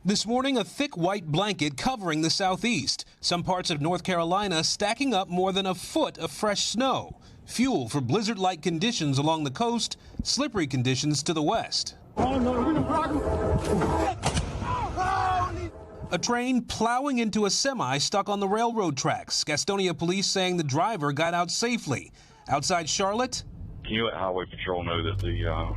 This morning, a thick white blanket covering the southeast. Some parts of North Carolina stacking up more than a foot of fresh snow. Fuel for blizzard-like conditions along the coast, slippery conditions to the west. A train plowing into a semi stuck on the railroad tracks. Gastonia police saying the driver got out safely. Outside Charlotte, can you let Highway Patrol know that the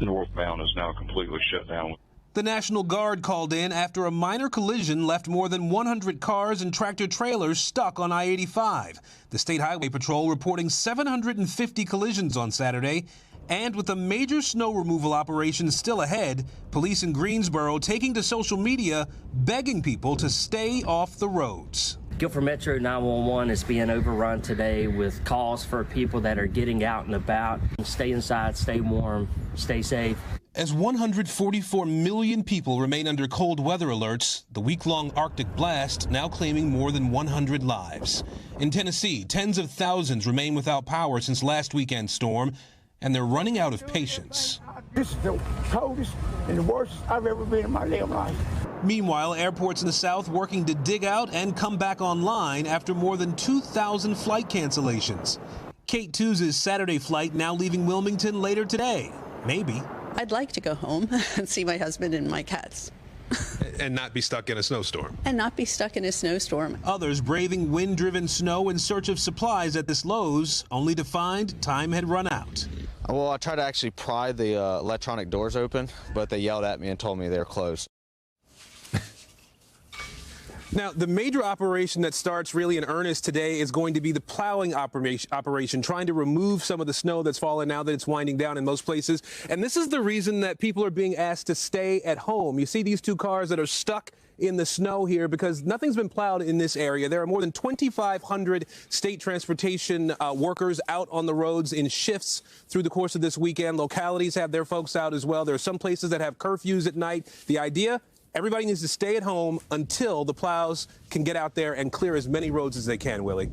northbound is now completely shut down? the National Guard called in after a minor collision left more than 100 cars and tractor-trailers stuck on I-85. The State Highway Patrol reporting 750 collisions on Saturday. And with a major snow removal operation still ahead, police in Greensboro taking to social media begging people to stay off the roads. Gilchrist Metro 911 is being overrun today with calls for people that are getting out and about. Stay inside, stay warm, stay safe. As 144 million people remain under cold weather alerts, the week-long Arctic blast now claiming more than 100 lives. In Tennessee, tens of thousands remain without power since last weekend's storm, and they're running out of patience. This is the coldest and the worst I've ever been in my damn life. Meanwhile, airports in the south working to dig out and come back online after more than 2,000 flight cancellations. Kate Tewes' Saturday flight now leaving Wilmington later today. Maybe. I'd like to go home and see my husband and my cats. And not be stuck in a snowstorm. And not be stuck in a snowstorm. Others braving wind-driven snow in search of supplies at this Lowe's, only to find time had run out. Well, I tried to actually pry the electronic doors open, but they yelled at me and told me they were closed. Now, the major operation that starts really in earnest today is going to be the plowing operation, trying to remove some of the snow that's fallen now that it's winding down in most places. And this is the reason that people are being asked to stay at home. You see these two cars that are stuck in the snow here because nothing's been plowed in this area. There are more than 2,500 state transportation workers out on the roads in shifts through the course of this weekend. Localities have their folks out as well. There are some places that have curfews at night. The idea? Everybody needs to stay at home until the plows can get out there and clear as many roads as they can, Willie.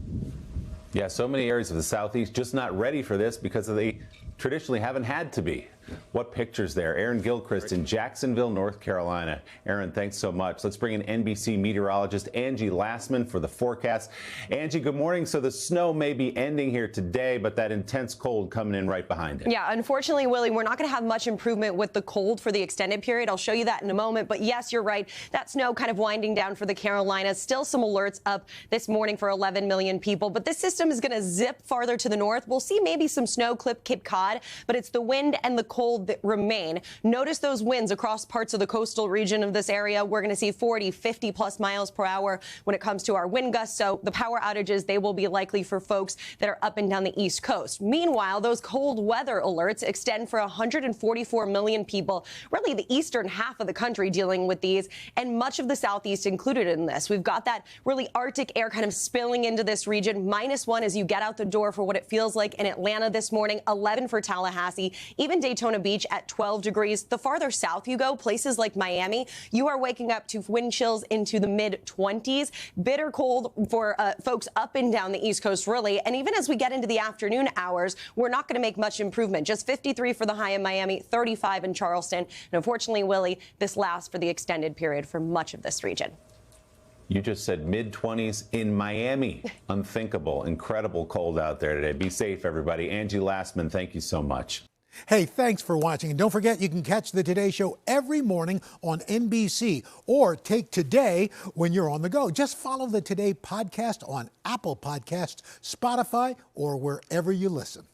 Yeah, so many areas of the southeast just not ready for this because they traditionally haven't had to be. What pictures there? Aaron Gilchrist in Jacksonville, North Carolina. Aaron, thanks so much. Let's bring in NBC meteorologist Angie Lassman for the forecast. Angie, good morning. So the snow may be ending here today, but that intense cold coming in right behind it. Yeah, unfortunately, Willie, we're not going to have much improvement with the cold for the extended period. I'll show you that in a moment. But yes, you're right. That snow kind of winding down for the Carolinas. Still some alerts up this morning for 11 million people. But this system is going to zip farther to the north. We'll see maybe some snow clip Cape Cod, but it's the wind and the cold that remain. Notice those winds across parts of the coastal region of this area. We're going to see 40, 50 plus miles per hour when it comes to our wind gusts. So the power outages, they will be likely for folks that are up and down the East Coast. Meanwhile, those cold weather alerts extend for 144 million people, really the eastern half of the country dealing with these, and much of the southeast included in this. We've got that really Arctic air kind of spilling into this region. -1 as you get out the door for what it feels like in Atlanta this morning, 11 for Tallahassee, even Daytona Beach at 12 degrees. The farther south you go, places like Miami, you are waking up to wind chills into the mid-20s. Bitter cold for folks up and down the East Coast, really. And even as we get into the afternoon hours, we're not going to make much improvement. Just 53 for the high in Miami, 35 in Charleston. And unfortunately, Willie, this lasts for the extended period for much of this region. You just said mid-20s in Miami. Unthinkable. Incredible cold out there today. Be safe, everybody. Angie Lassman, thank you so much. Hey, thanks for watching. And don't forget, you can catch the Today Show every morning on NBC or take Today when you're on the go. Just follow the Today podcast on Apple Podcasts, Spotify, or wherever you listen.